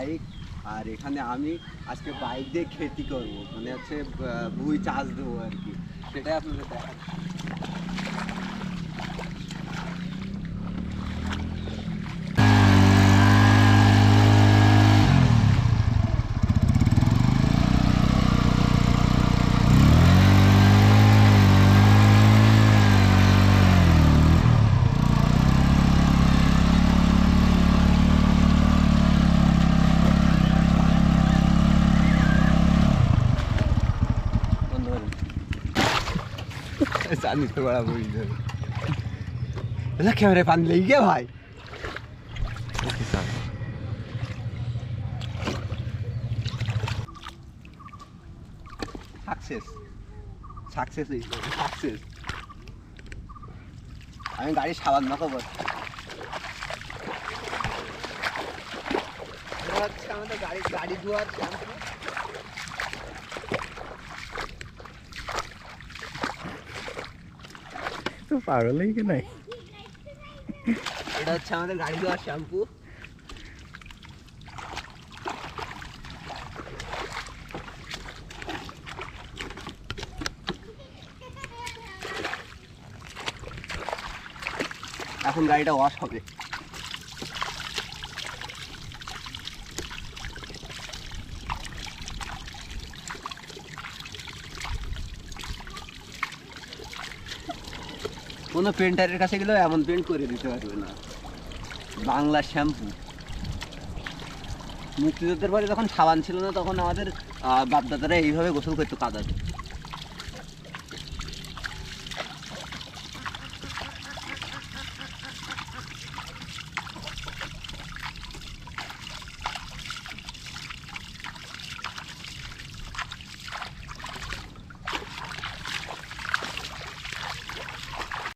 Bike, আর এখানে আমি আজকে বাইক দিয়ে খেতি করবো, মানে হচ্ছে ভুঁই চাষ দেবো আর কি, সেটাই আপনাদের দেখাচ্ছি। জানি তো বড়া বই ধরে ক্যামেরায় পানি লেগে গিয়ে ভাই। Success success success. আমি গাড়ি সাবান মাখাবো। হচ্ছে আমাদের গাড়ি ধোয়ার শ্যাম্পু। তো পাগলই কি নাই, এটা হচ্ছে আমাদের গাড়ি ধোয়ার শ্যাম্পু। এখন গাড়িটা ওয়াশ হবে। কোনো পেন্টারের কাছে গেলেও এমন পেন্ট করে দিতে পারবে না। বাংলা শ্যাম্পু। মুক্তিযুদ্ধের পরে যখন সাবান ছিল না, তখন আমাদের বাপদাদারা এইভাবে গোসল করতো কাদাতে।